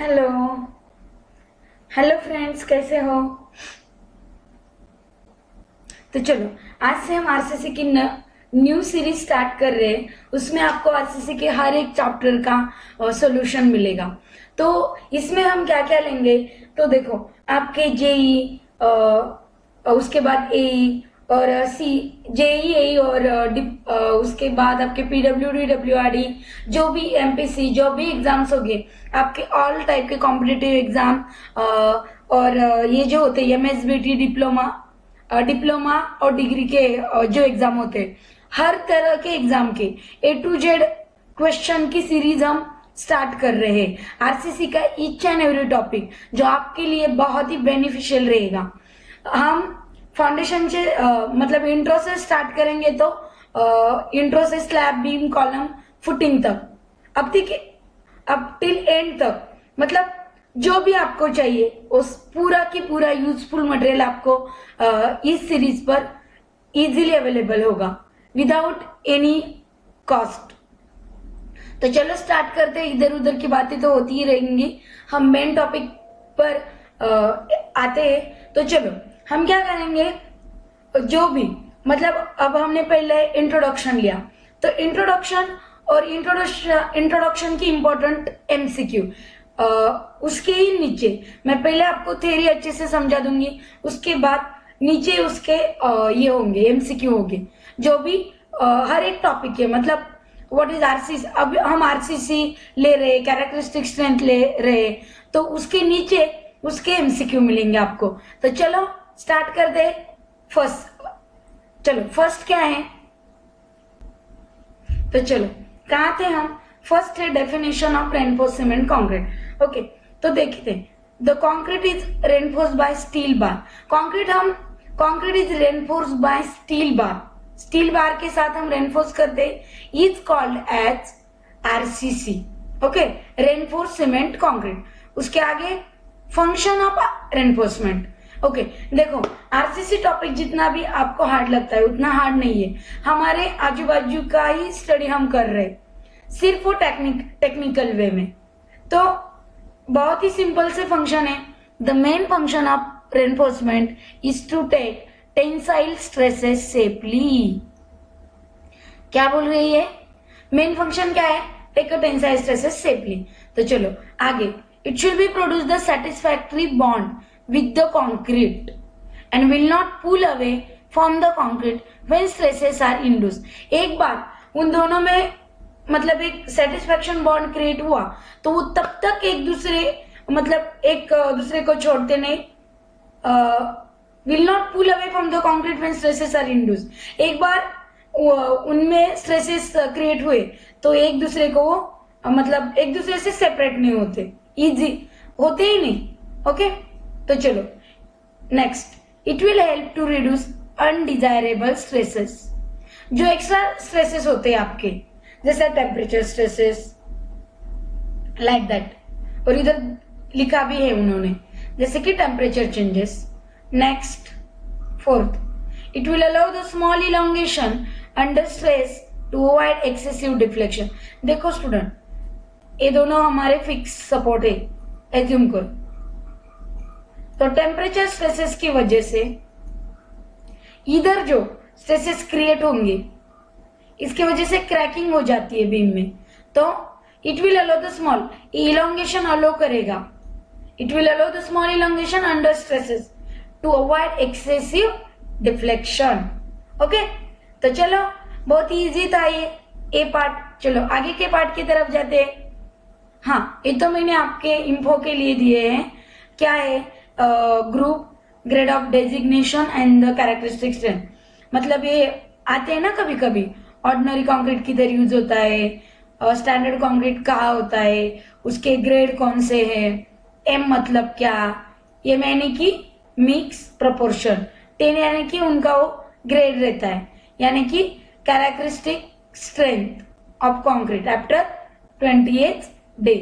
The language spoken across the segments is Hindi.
हेलो। हेलो फ्रेंड्स, कैसे हो? तो चलो, आज से हम आरसीसी की न्यू सीरीज स्टार्ट कर रहे हैं। उसमें आपको आरसीसी के हर एक चैप्टर का सॉल्यूशन मिलेगा। तो इसमें हम क्या क्या लेंगे? तो देखो, आपके जेई, उसके बाद एई और सी, जेई एई और उसके बाद आपके पीडब्ल्यूडी डब्ल्यूआरडी, जो भी एमपीसी, जो भी एग्जाम्स होंगे, आपके ऑल टाइप के कॉम्पिटिटिव एग्जाम, और ये जो होते हैं एमएसबीटी डिप्लोमा, डिप्लोमा और डिग्री के जो एग्जाम होते हैं, हर तरह के एग्जाम के A to Z क्वेश्चन की सीरीज हम स्टार्ट कर रहे हैं। आरसीसी का ईच एंड एवरी टॉपिक जो आपके लिए बहुत ही बेनिफिशियल रहेगा। हम फाउंडेशन से मतलब इंट्रो से स्टार्ट करेंगे, तो इंट्रो से स्लैब, बीम, कॉलम, फुटिंग तक, अब ठीक है, अब टिल एंड तक, मतलब जो भी आपको चाहिए उस पूरा की पूरा यूजफुल मटेरियल आपको इस सीरीज पर इजीली अवेलेबल होगा विदाउट एनी कॉस्ट। तो चलो स्टार्ट करते हैं। इधर उधर की बातें तो होती ही रहेंगी, हम मेन टॉपिक पर आते हैं। तो चलो, हम क्या करेंगे, जो भी मतलब अब हमने पहले इंट्रोडक्शन लिया, तो इंट्रोडक्शन और इंट्रोडक्शन की इंपॉर्टेंट एमसीक्यू, उसके ही नीचे मैं पहले आपको थ्योरी अच्छे से समझा दूंगी, उसके बाद नीचे उसके ये होंगे एमसीक्यू होंगे, जो भी हर एक टॉपिक के, मतलब व्हाट इज आरसीसी, अब हम आरसीसी ले रहे, कैरेक्टरिस्टिक स्ट्रेंथ ले रहे, तो उसके नीचे उसके एमसीक्यू मिलेंगे आपको। तो चलो स्टार्ट कर दे। फर्स्ट क्या है? तो चलो, कहा थे हम? फर्स्ट है definition of reinforce cement concrete. Okay, तो देखते हैं। The concrete is reinforce by steel bar. Concrete is reinforce by steel bar. Steel bar के साथ हम रेनफोर्स करते, is called as RCC. Okay, reinforce cement concrete. उसके आगे फंक्शन ऑफ रेनफोर्समेंट। ओके, देखो, आरसीसी टॉपिक जितना भी आपको हार्ड लगता है उतना हार्ड नहीं है। हमारे आजू बाजू का ही स्टडी हम कर रहे हैं, सिर्फ वो टेक्निकल वे में। तो बहुत ही सिंपल से फंक्शन है। The main function of reinforcement is to take tensile stresses safely. क्या बोल रही है? मेन फंक्शन क्या है? Take a tensile stresses safely. तो चलो आगे, it should be produce the satisfactory bond with the concrete and will not pull away from the concrete when stresses are induced। एक बार उन दोनों में मतलब एक सेटिस्फैक्शन बॉन्ड क्रिएट हुआ, तो वो तब तक एक दूसरे, मतलब एक दूसरे को छोड़ते नहीं। Will not pull away from the concrete when stresses are induced. एक बार उनमें स्ट्रेसेस क्रिएट हुए तो एक दूसरे को मतलब एक दूसरे से सेपरेट नहीं होते, इजी होते ही नहीं। ओके, तो चलो next, it will help to reduce undesirable stresses. जो एक्स्ट्रा स्ट्रेसेस होते हैं आपके, जैसे टेम्परेचर स्ट्रेसेस, लाइक दैट। और इधर लिखा भी है उन्होंने, जैसे कि temperature changes. Next, fourth, it will allow the small elongation under stress to avoid excessive deflection. देखो स्टूडेंट, ये दोनों हमारे फिक्स सपोर्ट है, एज्यूम करो। तो टेम्परेचर स्ट्रेसेस की वजह से इधर जो स्ट्रेसेस क्रिएट होंगे, इसके वजह से क्रैकिंग हो जाती है बीम में। तो it will allow the small elongation, allow करेगा। It will allow the small elongation under stresses to avoid excessive deflection. Okay, तो चलो, बहुत ही इजी था ये पार्ट। चलो आगे के पार्ट की तरफ जाते हैं। हाँ, ये तो मैंने आपके इंफो के लिए दिए हैं। क्या है? Group, grade of designation and the characteristic strength. मतलब ये आते हैं ना कभी कभी, ऑर्डिनरी कंक्रीट किधर यूज होता है, स्टैंडर्ड कंक्रीट कहाँ होता है, उसके ग्रेड कौन से हैं, एम मतलब क्या, ये यानी कि मिक्स प्रोपोर्शन, 10 यानी कि उनका वो ग्रेड रहता है, यानी कि characteristic strength of concrete after 28th day.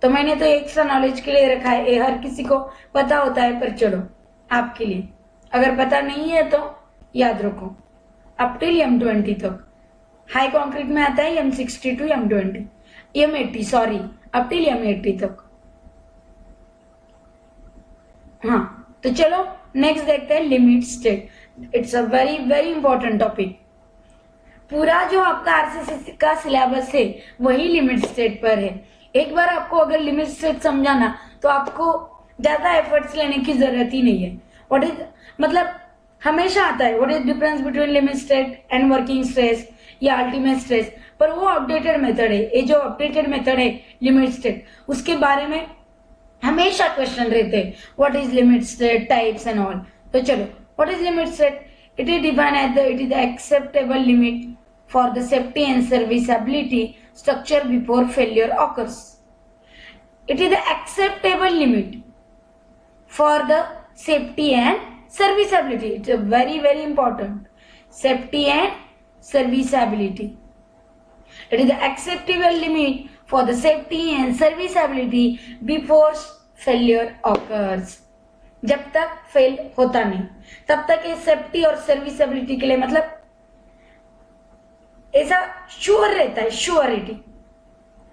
तो मैंने तो एक्स्ट्रा नॉलेज के लिए रखा है, ये हर किसी को पता होता है, पर चलो आपके लिए, अगर पता नहीं है तो याद रखो, अप टिल M20 तक। हाई कंक्रीट में आता है M60 to M20, M80, sorry, up till M80 तक। हाँ, तो चलो नेक्स्ट देखते हैं limit state. It's a very very important topic. पूरा जो आपका आरसीसी का सिलेबस है वही लिमिट स्टेट पर है। एक बार आपको अगर लिमिट स्टेट समझाना तो आपको ज्यादा एफर्ट्स लेने की जरूरत ही नहीं है। व्हाट इज मतलब हमेशा आता है what is difference between limit state and working stress या अल्टीमेट स्ट्रेस, पर वो अपडेटेड मेथड है। ये जो अपडेटेड मेथड है लिमिट स्टेट, उसके बारे में हमेशा क्वेश्चन रहते हैं, what is limit state, types and all. तो चलो, what is limit state? It is defined as the it is the acceptable limit for the safety and serviceability structure before failure occurs. It is the acceptable limit for the safety and serviceability. It's a very very important. Safety and serviceability. It is the acceptable limit for the safety and serviceability before failure occurs. जब तक फेल होता नहीं तब तक ये सेफ्टी और सर्विसबिलिटी के लिए मतलब ऐसा श्योर रहता है, surety.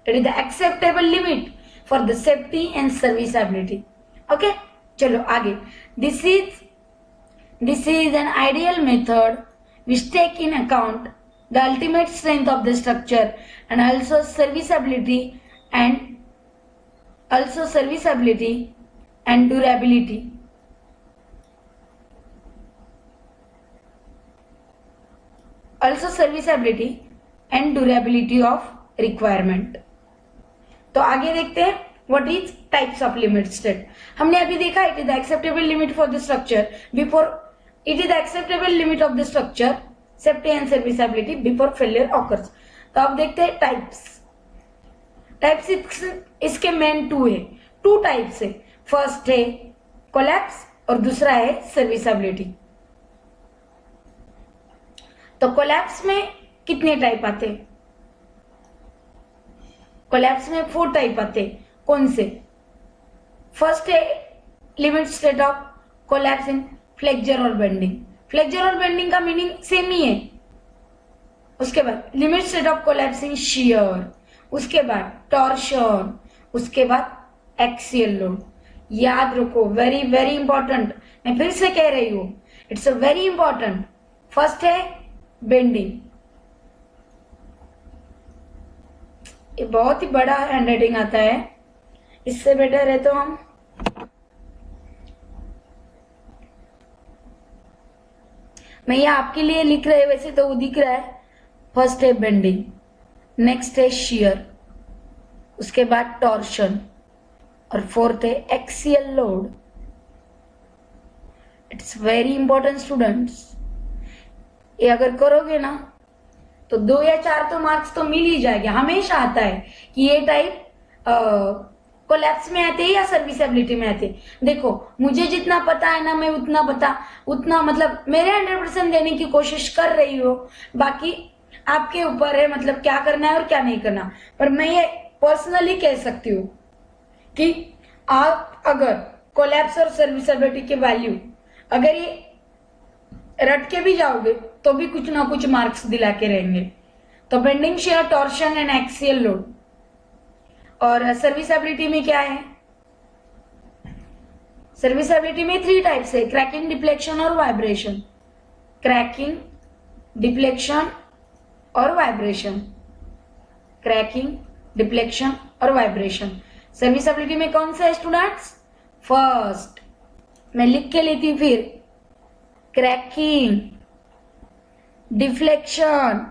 It is the acceptable limit for the safety and serviceability. Okay, चलो आगे। This is an ideal method which take in account the ultimate strength of the structure and also serviceability and durability. Also serviceability and durability of requirement. तो आगे देखते हैं what is types of limit state. हमने अभी देखा it is the acceptable limit for the structure before it is the acceptable limit of the structure safety and serviceability before failure occurs. तो अब देखते हैं टाइप्स। टाइप्स इसके मेन टू टाइप्स है। फर्स्ट है कोलैप्स और दूसरा है सर्विसबिलिटी। तो कोलैप्स में कितने टाइप आते? कोलैप्स में 4 टाइप आते। कौन से? फर्स्ट है limit state of collapse in flexure और बेंडिंग। फ्लेक्चर और बेंडिंग का मीनिंग सेम ही है। उसके बाद limit state of collapse in shear, उसके बाद टॉर्शन, उसके बाद एक्सियल लोड। याद रखो, वेरी वेरी इंपॉर्टेंट। मैं फिर से कह रही हूं, it's a very important. First है बेंडिंग। ये बहुत ही बड़ा हैंडराइटिंग आता है, इससे बेटर है तो मैं ये आपके लिए लिख रहे वैसे तो वो दिख रहा है। फर्स्ट है बेंडिंग, नेक्स्ट है शियर, उसके बाद टॉर्शन और फोर्थ है axial load. It's very important students. ये अगर करोगे ना तो 2 या 4 तो मार्क्स तो मिल ही जाएंगे। हमेशा आता है कि ये टाइप कोलैप्स में आते हैं या सर्विसबिलिटी में आते हैं। देखो, मुझे जितना पता है ना, मैं उतना मतलब मेरे 100% देने की कोशिश कर रही हूँ। बाकी आपके ऊपर है मतलब क्या करना है और क्या नहीं करना। पर मैं ये पर्सनली कह सकती हूँ कि आप अगर कोलैप्स और सर्विसबिलिटी के वैल्यू अगर ये रट के भी जाओगे तो भी कुछ ना कुछ मार्क्स दिला के रहेंगे। तो bending, shear, torsion and axial load. और सर्विसबिलिटी में क्या है? सर्विसबिलिटी में 3 टाइप्स है, क्रैकिंग, डिफ्लेक्शन और वाइब्रेशन। क्रैकिंग, डिफ्लेक्शन और वाइब्रेशन। क्रैकिंग, डिफ्लेक्शन और वाइब्रेशन। सर्विसबिलिटी में कौन सा है स्टूडेंट्स? फर्स्ट, मैं लिख के लेती हूं फिर, क्रैकिंग, डिफ्लेक्शन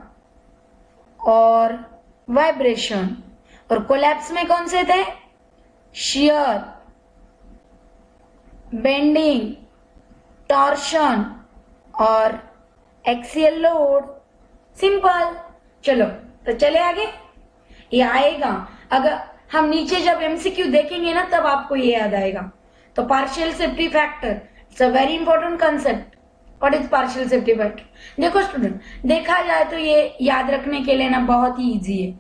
और वाइब्रेशन। और कोलैप्स में कौन से थे? शियर, बेंडिंग, टॉर्शन और एक्सियल लोड। सिंपल। चलो तो चले आगे। ये आएगा अगर हम नीचे जब एमसीक्यू देखेंगे ना तब आपको ये याद आएगा। तो partial safety factor, it's a very important concept. What is partial safety factor? देखो स्टूडेंट, देखा जाए तो ये याद रखने के लिए ना बहुत ही इजी है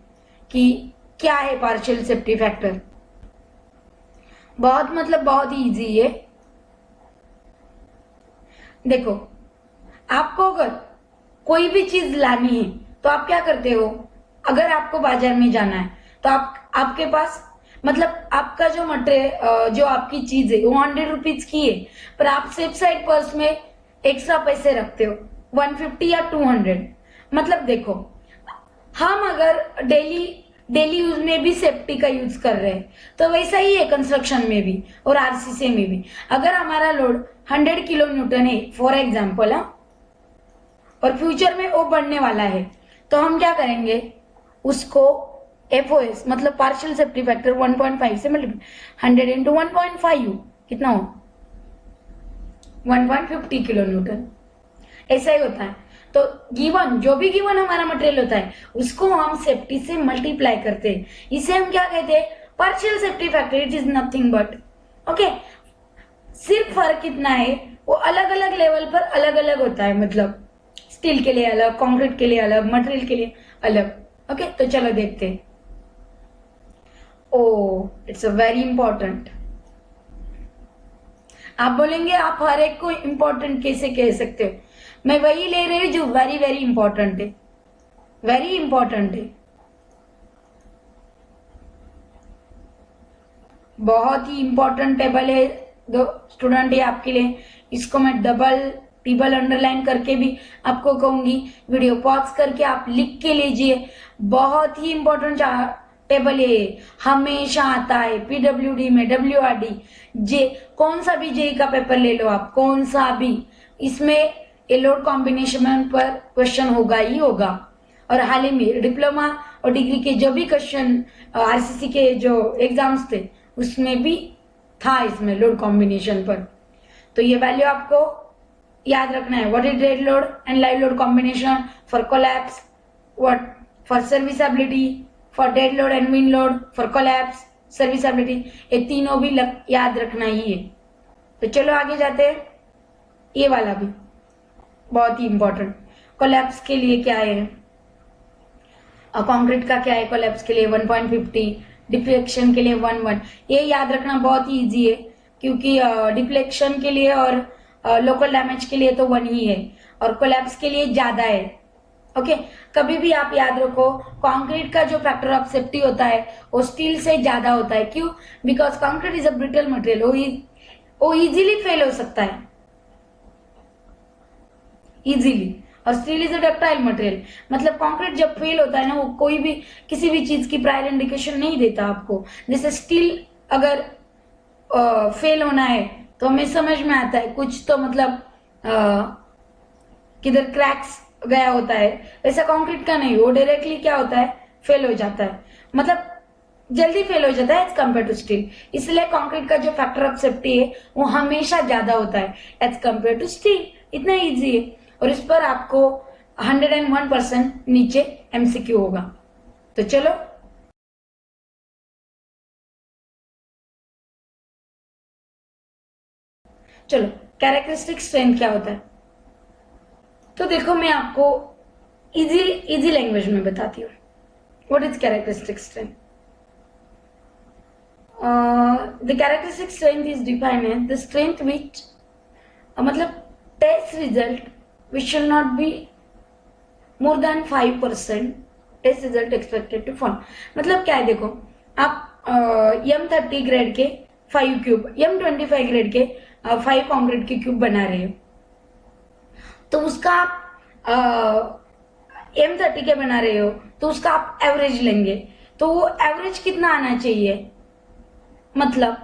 कि क्या है पार्शियल सेफ्टी फैक्टर। बहुत ही इजी है। देखो, आपको अगर कोई भी चीज लानी है तो आप क्या करते हो? अगर आपको बाजार में जाना है तो आपके पास मतलब आपका जो मटेरियल जो आपकी चीज है वो 100 रुपीज की है, पर आप सेफ साइड पर्स में एक्स्ट्रा पैसे रखते हो 150 या 200। मतलब देखो, हम अगर डेली डेली यूज में भी सेफ्टी का यूज कर रहे हैं, तो वैसा ही है कंस्ट्रक्शन में भी और आरसीसी में भी। अगर हमारा लोड 100 किलो न्यूटन है फॉर एग्जाम्पल, और फ्यूचर में वो बढ़ने वाला है, तो हम क्या करेंगे, उसको एफओएस मतलब पार्शियल सेफ्टी फैक्टर 1.5 से मल्टीप्लाई 100 इंटू 1.5 कितना हो 1.50 किलो न्यूटन। ऐसा ही होता है। तो गिवन जो भी गिवन हमारा मटेरियल होता है उसको हम सेफ्टी से मल्टीप्लाई करते हैं। इसे हम क्या कहते हैं, partial safety factor. It is nothing but okay, सिर्फ फर्क कितना है, वो अलग अलग लेवल पर अलग अलग होता है। मतलब स्टील के लिए अलग, कंक्रीट के लिए अलग, मटेरियल के लिए अलग। ओके, तो चलो देखते हैं। Oh it's a very important. आप बोलेंगे आप हर एक को इंपॉर्टेंट कैसे कह सकते हो, मैं वही ले रही हूं जो वेरी वेरी इंपॉर्टेंट है, वेरी इंपॉर्टेंट है, बहुत ही इंपॉर्टेंट टेबल है दो स्टूडेंट है आपके लिए। इसको मैं डबल ट्रिपल अंडरलाइन करके भी आपको कहूंगी, वीडियो पॉज करके आप लिख के लीजिए। बहुत ही इंपॉर्टेंट टेबल है, हमेशा आता है पीडब्ल्यूडी में, डब्ल्यूआरडी, जे कौन सा भी जेई का पेपर ले लो आप, कौन सा भी, इसमें ये लोड कॉम्बिनेशन पर क्वेश्चन होगा ही होगा। और हाल ही में डिप्लोमा और डिग्री के जो भी क्वेश्चन आरसीसी के जो एग्जाम्स थे उसमें भी था, इसमें लोड कॉम्बिनेशन पर। तो ये वैल्यू आपको याद रखना है, what is dead load and live load combination for collapse, what for serviceability, for dead load and wind load, for collapse, serviceability, ये तीनों भी याद रखना ही है। तो चलो आगे जाते हैं। ये वाला भी बहुत ही इंपॉर्टेंट, कोलैप्स के लिए क्या है, कंक्रीट का क्या है, कोलैप्स के लिए 1.50, डिफ्लेक्शन के लिए 1.1। ये याद रखना बहुत ही इजी है, क्योंकि डिफ्लेक्शन के लिए और लोकल डैमेज के लिए तो 1 ही है और कोलैप्स के लिए ज्यादा है। ओके, कभी भी आप याद रखो, कंक्रीट का जो फैक्टर ऑफ सेफ्टी होता है वो स्टील से ज्यादा होता है। क्यों? Because concrete is a brittle material, वो इजीली फेल हो सकता है, इजीली, और steel is a ductile material. मतलब कंक्रीट जब फेल होता है ना, वो कोई भी किसी भी चीज की प्रायर इंडिकेशन नहीं देता आपको। जैसे स्टील अगर फेल होना है तो हमें समझ में आता है कुछ, तो मतलब किधर क्रैक्स गया होता है, वैसा कंक्रीट का नहीं, वो डायरेक्टली क्या होता है, फेल हो जाता है, मतलब जल्दी फेल हो जाता है एज कम्पेयर टू स्टील। इसलिए कंक्रीट का जो फैक्टर ऑफ सेफ्टी है वो हमेशा ज्यादा होता है एज कम्पेयर टू स्टील। इतना इजी है, और इस पर आपको 101% नीचे एमसीक्यू होगा। तो चलो कैरेक्टरिस्टिक स्ट्रेंथ क्या होता है, तो देखो मैं आपको इजी लैंग्वेज में बताती हूँ। What is characteristic strength? The characteristic strength is defined as the strength which, मतलब test result which shall not be more than 5% test result expected to form. मतलब क्या है, देखो आप M30 ग्रेड के 5 क्यूब, M25 ग्रेड के 5 कॉन्क्रीट के क्यूब बना रहे हो, तो उसका आप M30 के बना रहे हो तो उसका आप एवरेज लेंगे, तो वो एवरेज कितना आना चाहिए, मतलब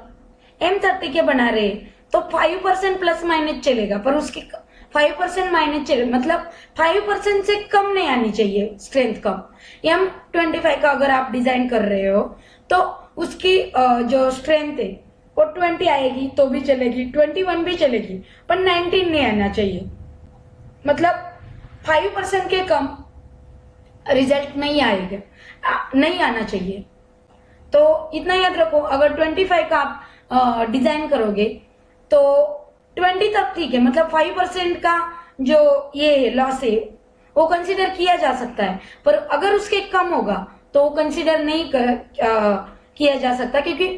M30 के बना रहे तो 5% प्लस माइनस चलेगा, पर उसकी 5% माइनस चले, मतलब 5% से कम नहीं आनी चाहिए स्ट्रेंथ कम। M25 का अगर आप डिजाइन कर रहे हो तो उसकी जो स्ट्रेंथ है वो 20 आएगी तो भी चलेगी, 21 भी चलेगी, पर 19 नहीं आना चाहिए। मतलब 5% के कम रिजल्ट नहीं आएगा, नहीं आना चाहिए। तो इतना याद रखो, अगर 25 का आप डिजाइन करोगे तो 20 तक ठीक है, मतलब 5% का जो ये लॉस है वो कंसीडर किया जा सकता है, पर अगर उसके कम होगा तो वो कंसीडर नहीं किया जा सकता, क्योंकि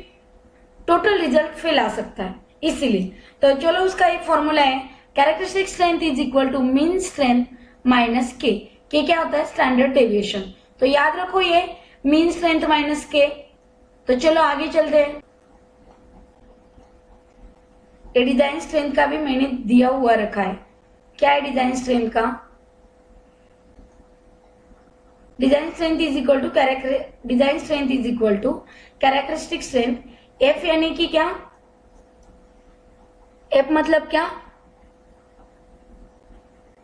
टोटल रिजल्ट फेल आ सकता है, इसीलिए। तो चलो उसका एक फॉर्मूला है, characteristic strength is equal to mean strength minus के क्या होता है, स्टैंडर्ड डेविएशन। तो याद रखो ये मीन स्ट्रेंथ माइनस के तो चलो आगे चलते हैं। ये डिजाइन स्ट्रेंथ का भी मैंने दिया हुआ रखा है। क्या है डिजाइन स्ट्रेंथ का? Design strength is equal to characteristic strength. F यानी कि क्या? एफ मतलब क्या?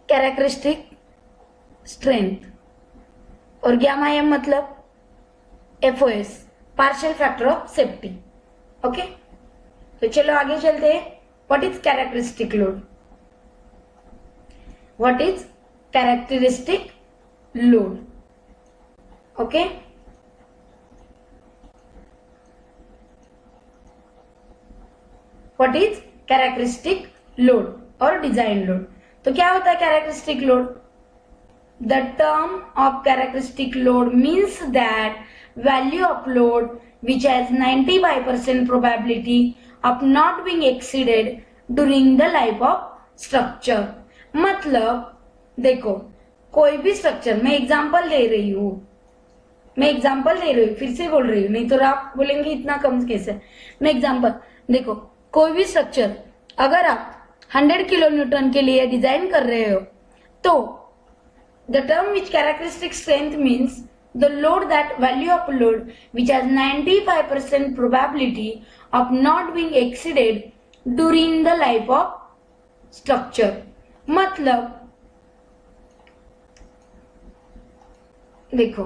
Characteristic strength. और गामा एम मतलब FOS, partial factor of safety. Okay, तो चलो आगे चलते हैं। What is characteristic load? What is characteristic load? Okay, what is characteristic load और डिजाइन लोड? तो क्या होता है characteristic load? The term of characteristic load means that value of load which has 95% probability of not being exceeded during the life of structure। मतलब देखो, कोई भी स्ट्रक्चर, मैं एग्जांपल दे रही हूँ, फिर से बोल रही हूँ, नहीं तो आप बोलेंगे इतना कम कैसे। मैं एग्जांपल देखो, कोई भी स्ट्रक्चर अगर आप 100 किलो न्यूटन के लिए डिजाइन कर रहे हो, तो the term which characteristic strength means the load, that value of load which has 95% probability of not being exceeded during the life of structure। मतलब देखो,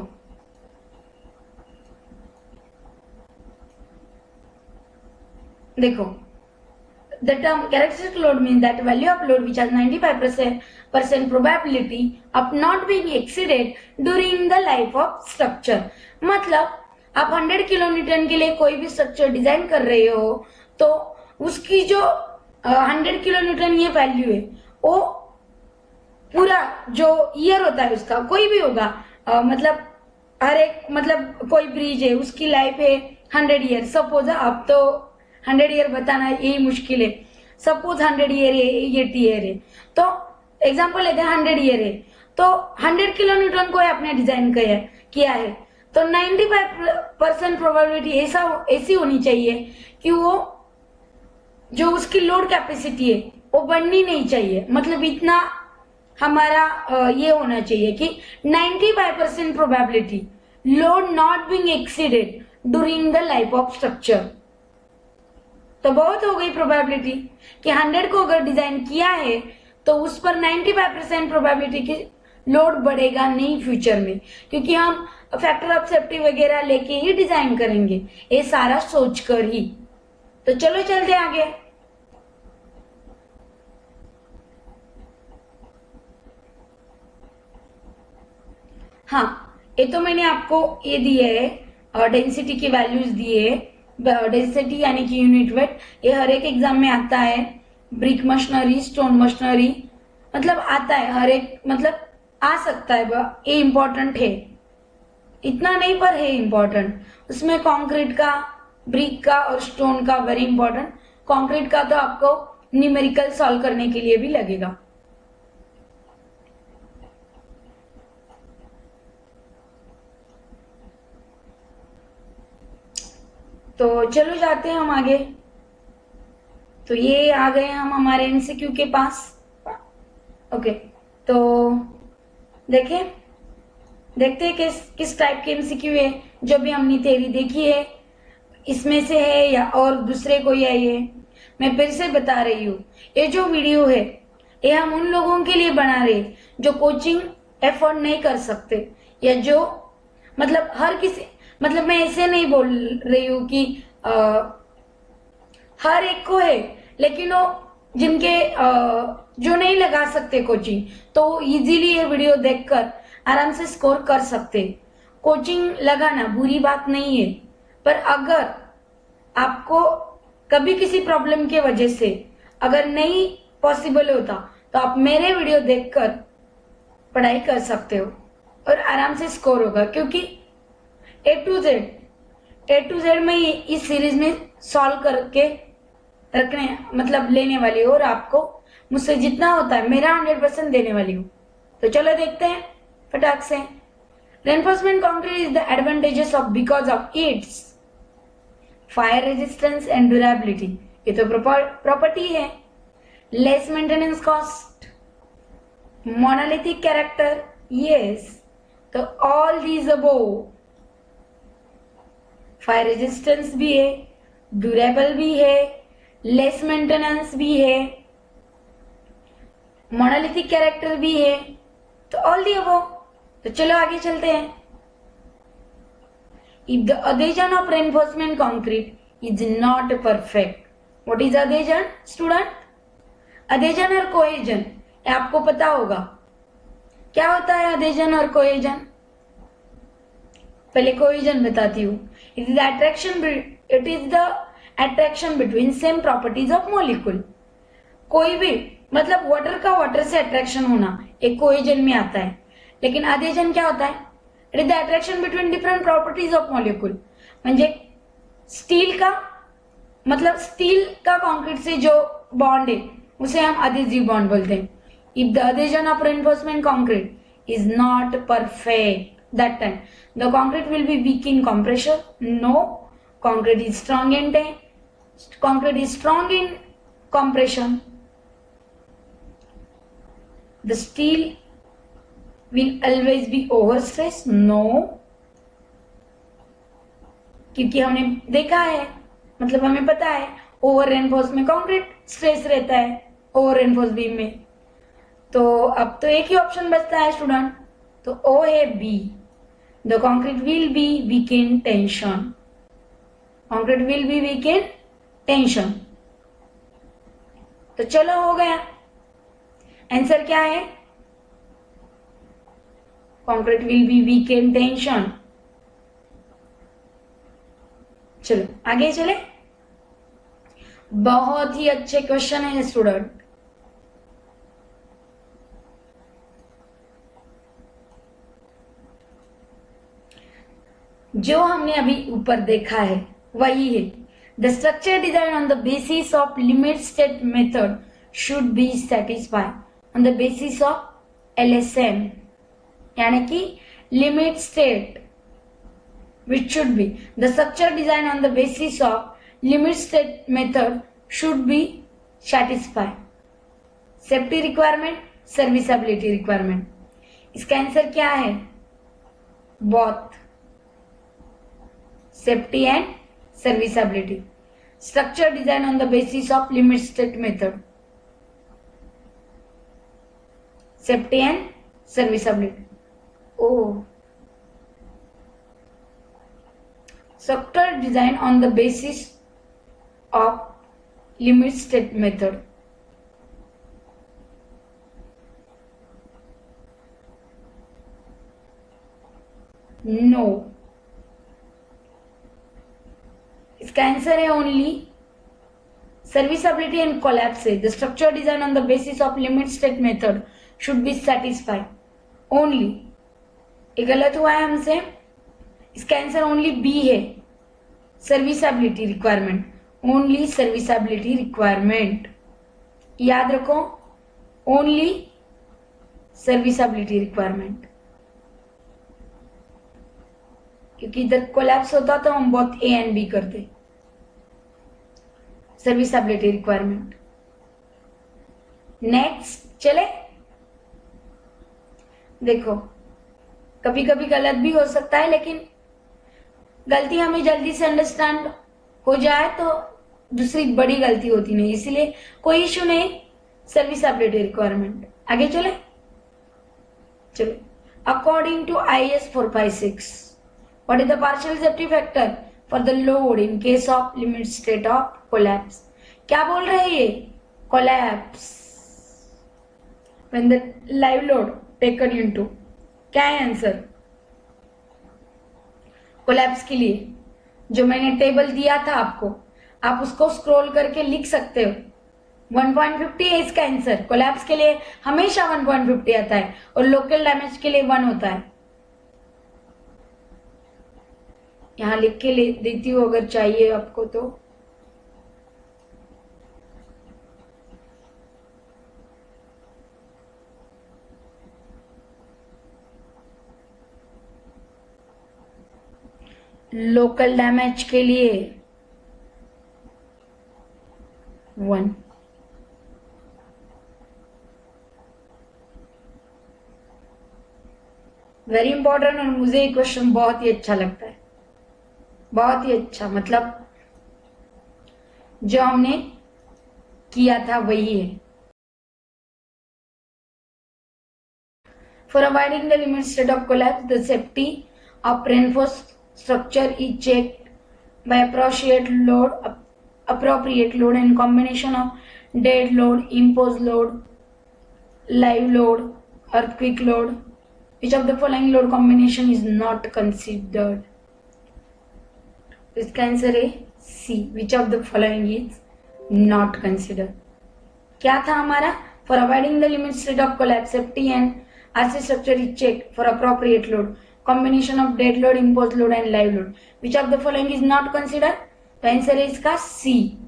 the term characteristic load means that value of load which has 95% probability of not being exceeded during the life of structure। मतलब आप 100 किलो न्यूटन के लिए कोई भी स्ट्रक्चर डिजाइन कर रहे हो, तो उसकी जो 100 किलो न्यूटन ये वैल्यू है, वो पूरा जो ईयर होता है उसका, कोई भी होगा, मतलब हर एक, मतलब कोई ब्रिज है उसकी लाइफ है 100 ईयर। सपोज अब तो 100 ईयर बताना यही मुश्किल है। सपोज 100 ईयर है, 80 ईयर है, तो एग्जांपल लेते हैं 100 ईयर है, तो 100 किलो न्यूटन को आपने डिजाइन किया है, तो 95% प्रोबेबिलिटी ऐसी होनी चाहिए कि वो जो उसकी लोड कैपेसिटी है वो बढ़नी नहीं चाहिए। मतलब इतना हमारा ये होना चाहिए कि 95% probability load not being exceeded during the life of structure. तो बहुत हो गई प्रोबेबिलिटी कि 100 को अगर डिजाइन किया है तो उस पर 95% प्रोबेबिलिटी की लोड बढ़ेगा नहीं फ्यूचर में, क्योंकि हम फैक्टर ऑफ सेफ्टी वगैरह लेके ही डिजाइन करेंगे, ये सारा सोचकर ही। तो चलो चलते आगे। हाँ, ये तो मैंने आपको ये दिए है, डेंसिटी की वैल्यूज दिए है। डेंसिटी यानी कि यूनिट वेट, ये हर एक एग्जाम में आता है। ब्रिक मशीनरी, स्टोन मशीनरी, मतलब आता है हर एक, मतलब आ सकता है, ये इम्पोर्टेंट है, इतना नहीं पर है इम्पोर्टेंट। उसमें कंक्रीट का, ब्रिक का और स्टोन का वेरी इंपॉर्टेंट। कंक्रीट का तो आपको न्यूमेरिकल सॉल्व करने के लिए भी लगेगा। तो चलो जाते हैं हम आगे। तो ये आ गए हम हमारे एमसीक्यू के पास। ओके, तो देखते हैं किस टाइप के एमसीक्यू है। जो भी हमने थ्योरी देखी है इसमें से है या और दूसरे कोई है। ये मैं फिर से बता रही हूँ, ये जो वीडियो है ये हम उन लोगों के लिए बना रहे जो कोचिंग एफोर्ड नहीं कर सकते, या जो मतलब हर किसी, मतलब मैं ऐसे नहीं बोल रही हूँ कि हर एक को है, लेकिन वो जिनके जो नहीं लगा सकते कोचिंग, तो इजीली ये वीडियो देखकर आराम से स्कोर कर सकते। कोचिंग लगाना बुरी बात नहीं है, पर अगर आपको कभी किसी प्रॉब्लम के वजह से अगर नहीं पॉसिबल होता, तो आप मेरे वीडियो देखकर पढ़ाई कर सकते हो और आराम से स्कोर होगा। क्योंकि ए टू जेड में इस सीरीज में सॉल्व करके रखने, मतलब लेने वाली हूँ, और आपको मुझसे जितना होता है मेरा 100% देने वाली हूँ। तो चलो देखते हैं फटाक से। Reinforcement concrete is the advantages of because of its fire resistance and durability, ये तो प्रॉपर्टी है। Less maintenance cost, monolithic character, yes, तो all these above, fire resistance भी है, ड्यूरेबल भी है, लेस मेंटेनेंस भी है, मोनोलिथिक कैरेक्टर भी है, तो ऑल दी अबोव। तो चलो आगे चलते हैं। If the adhesion of reinforcement concrete is not perfect, what is adhesion student? adhesion और cohesion, ये आपको पता होगा क्या होता है adhesion और cohesion। पहले cohesion बताती हूँ। it is the attraction between same properties of molecule। कोई भी मतलब वाटर का वाटर से अट्रैक्शन होना एक कोहेजन में आता है, लेकिन adhesion क्या होता है? It is the attraction between different properties of molecule. म्हणजे स्टील का मतलब स्टील का कॉन्क्रीट से जो बॉन्ड है उसे हम अधेसिव बॉन्ड बोलते हैं। If the adhesion of reinforcement concrete is not perfect, that time the concrete will be weak in compression. No, concrete is strong in compression. The steel will always be overstressed? No, क्योंकि हमने देखा है, मतलब हमें पता है ओवर रेनफोर्स में कंक्रीट स्ट्रेस रहता है, ओवर रेनफोर्स बीम में। तो अब तो एक ही ऑप्शन बचता है स्टूडेंट, तो ओ है B, the concrete will be weak in tension. Concrete will be weak in tension. तो चलो हो गया, आंसर क्या है? Concrete will be weak in tension. चलो आगे चले, बहुत ही अच्छे क्वेश्चन है स्टूडेंट। जो हमने अभी ऊपर देखा है वही है, the structure design on the basis of limit state method should be satisfy on the basis of LSM, यानी कि limit state which should be the structure design on the basis of limit state method should be satisfy safety requirement, serviceability requirement। इसका आंसर क्या है? both safety and serviceability। structure design on the basis of limit state method, safety and serviceability। oh, structure design on the basis of limit state method। No, इसका आंसर है ओनली सर्विसबिलिटी एंड कोलैप्स है। The structure design on the basis of limit state method should be satisfy only. ये गलत हुआ है हमसे, इसका आंसर ओनली बी है, serviceability requirement, only serviceability requirement. याद रखो, ओनली सर्विसबिलिटी रिक्वायरमेंट, क्योंकि इधर कोलैप्स होता तो हम बहुत ए एंड बी करते। Serviceability requirement. नेक्स्ट चले, देखो कभी कभी गलत भी हो सकता है, लेकिन गलती हमें जल्दी से अंडरस्टैंड हो जाए तो दूसरी बड़ी गलती होती नहीं, इसलिए कोई इश्यू नहीं। सर्विसबिलिटी रिक्वायरमेंट, आगे चले। चलो, according to IS 456 what is the partial safety factor for the load in case of limit state of collapse? क्या बोल रहे हैं ये? Collapse when the live load taken into, क्या है आंसर कोलैप्स के लिए? जो मैंने टेबल दिया था आपको, आप उसको स्क्रॉल करके लिख सकते हो। 1.50 है इसका आंसर। कोलैप्स के लिए हमेशा 1.50 आता है और लोकल डैमेज के लिए 1 होता है। यहां लिख के देती हूं अगर चाहिए आपको तो। लोकल डैमेज के लिए 1। वेरी इंपॉर्टेंट, और मुझे ये क्वेश्चन बहुत ही अच्छा लगता है, बहुत ही अच्छा, मतलब जो हमने किया था वही है। For avoiding the limit state of collapse, the safety of reinforced structure is checked by appropriate load and combination of dead load, imposed load, live load, earthquake load. Which of the following load combination is not considered? इसका आंसर है C, which of the following is not consider. क्या था हमारा? For avoiding the limit state of collapse, safety and RC structure is check for appropriate load, combination of dead load, impose load and live load. Which of the following is not consider? तो आंसर है इसका सी।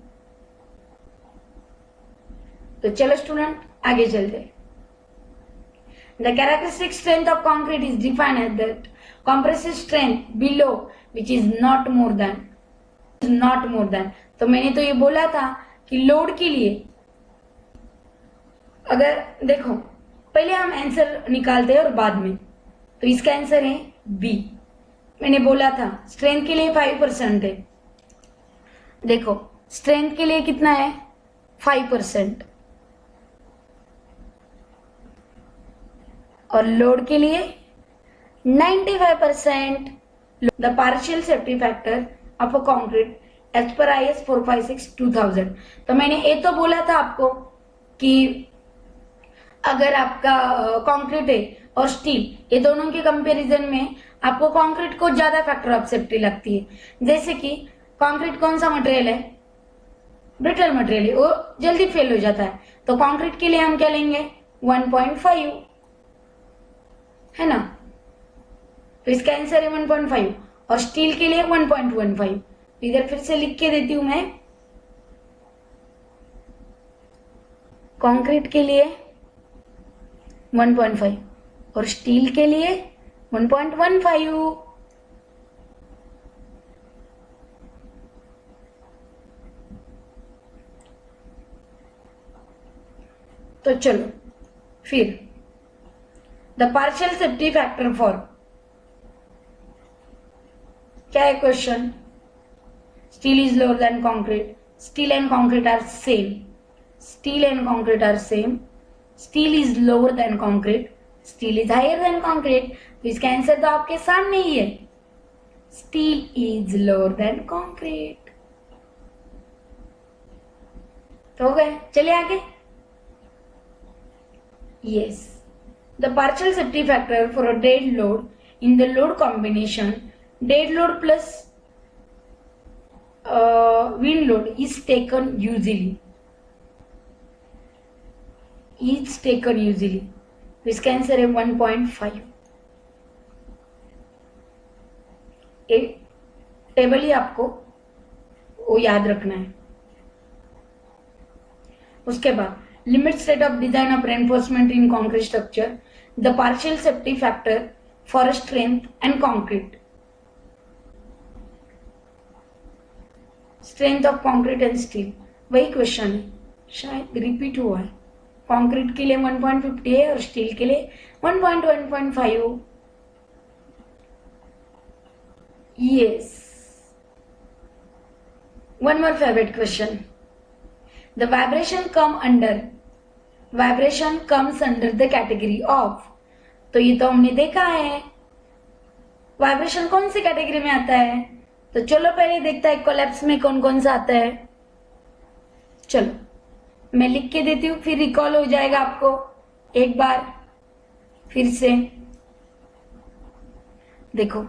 तो चलो स्टूडेंट आगे चलते। The characteristic strength of concrete is defined as that compressive strength below which is not more than। तो मैंने तो ये बोला था कि लोड के लिए, अगर देखो पहले हम आंसर निकालते हैं और बाद में, तो इसका आंसर है बी। मैंने बोला था स्ट्रेंथ के लिए 5% है। देखो स्ट्रेंथ के लिए कितना है? 5%। और लोड के लिए 95%। The partial safety factor of a concrete as per IS 456/2000। तो मैंने ये तो बोला था आपको कि अगर आपका कंक्रीट है और स्टील, ये दोनों के कंपैरिजन में आपको कंक्रीट को ज्यादा फैक्टर ऑफ सेफ्टी लगती है। जैसे कि कंक्रीट कौन सा मटेरियल है? ब्रिटल मटेरियल है, वो जल्दी फेल हो जाता है। तो कंक्रीट के लिए हम क्या लेंगे? 1.5, है ना? तो इसका आंसर है 1.5। और स्टील के लिए 1.15। इधर फिर से लिख के देती हूं मैं, कंक्रीट के लिए 1.5 और स्टील के लिए 1.15। तो चलो फिर the partial safety factor for, क्या है question? Steel is lower than concrete, steel and concrete are same, steel and concrete are same, steel is lower than concrete, steel is higher than concrete. तो इसका आंसर तो आपके सामने ही है, steel is lower than concrete. तो हो गए, चलिए आगे। Yes, the partial safety factor for a dead load in the load combination dead load plus wind load is taken usually, तो इसका आंसर है 1.5। एक टेबल ही आपको वो याद रखना है। उसके बाद limit state of design of reinforcement in concrete structure, the partial safety factor for strength and concrete, strength of concrete and steel। वही क्वेश्चन है, शायद रिपीट हुआ है। कंक्रीट के लिए 1.50 है और स्टील के लिए 1.1.5। Yes, one more favourite question, the vibration comes under the category of। तो ये तो हमने देखा है, वाइब्रेशन कौन सी कैटेगरी में आता है। तो चलो पहले देखता है कोलैप्स में कौन कौन सा आता है। चलो मैं लिख के देती हूँ, फिर रिकॉल हो जाएगा आपको एक बार फिर से। देखो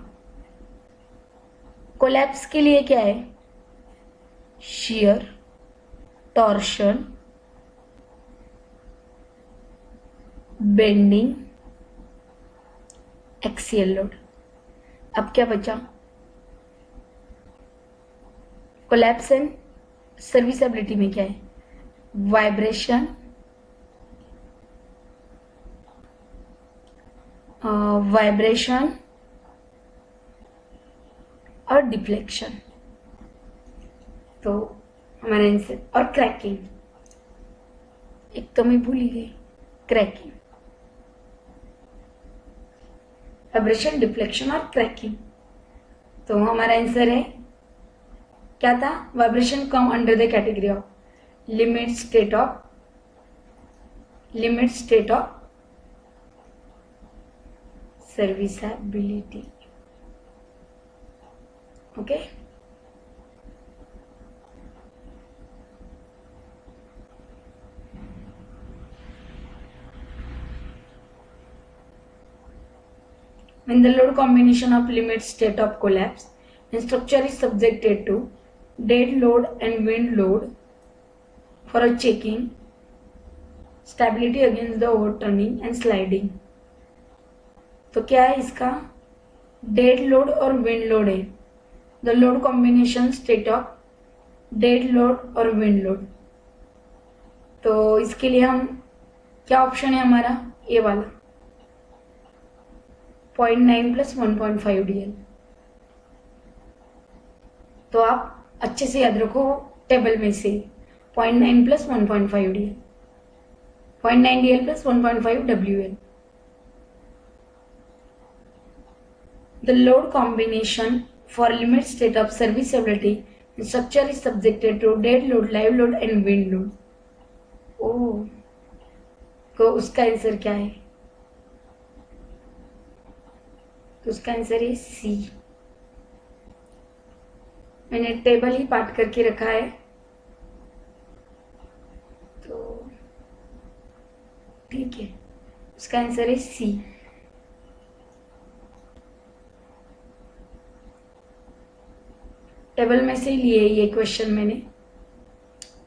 कोलैप्स के लिए क्या है? Shear, torsion, bending, axial load. अब क्या बचा? कोलैप्स एंड सर्विसेबिलिटी में क्या है? वाइब्रेशन, और डिफ्लेक्शन। तो हमारा आंसर। और क्रैकिंग, एक तो मैं भूल ही गई, क्रैकिंग, वाइब्रेशन, डिफ्लेक्शन और क्रैकिंग। तो हमारा आंसर है क्या था? Vibration come under the category of limit state of serviceability. Okay, when the load combination of limit state of collapse and structure is subjected to dead load and wind load for a checking stability against the overturning and sliding। तो क्या है इसका? डेड लोड और विंड लोड है। The load combination state of dead load और विंड लोड। तो इसके लिए हम क्या ऑप्शन है हमारा? ए वाला 0.9 प्लस 1.5 DL। तो आप अच्छे से याद रखो टेबल में से 0.9 plus 1.5 DL, 0.9 DL plus 1.5 WL। The load combination for limit state of serviceability and structure is subjected to dead load, live load and wind load। ओह, तो उसका आंसर क्या है? तो उसका आंसर है सी। मैंने टेबल ही पाठ करके रखा है, तो ठीक है, उसका आंसर है सी। टेबल में से लिए ये क्वेश्चन मैंने।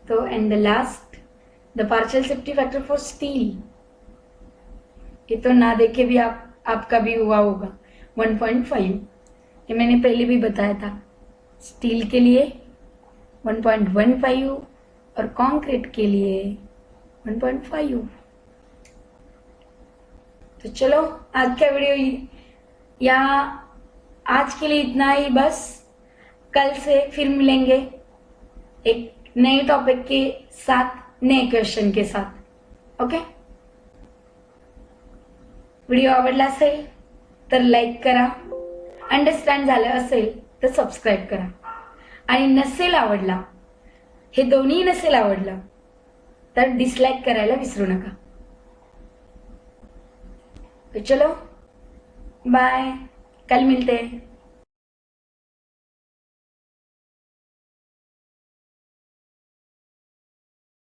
तो and the last, the partial safety factor for steel, ये तो ना देखे भी आपका भी हुआ होगा 1.5। ये मैंने पहले भी बताया था, स्टील के लिए 1.15 और कंक्रीट के लिए 1.5। तो चलो आज का वीडियो यहाँ आज के लिए इतना ही बस। कल से फिर मिलेंगे एक नए टॉपिक के साथ, नए क्वेश्चन के साथ। ओके, व्हिडिओ आवडला असेल तर लाईक करा, अंडरस्टँड झालं असेल तर सबस्क्राईब करा, आणि नसेल आवडला, हे दोन्ही नसेल आवडलं तर डिसलाईक करायला विसरू नका। तो चलो बाय, कल मिलते हैं।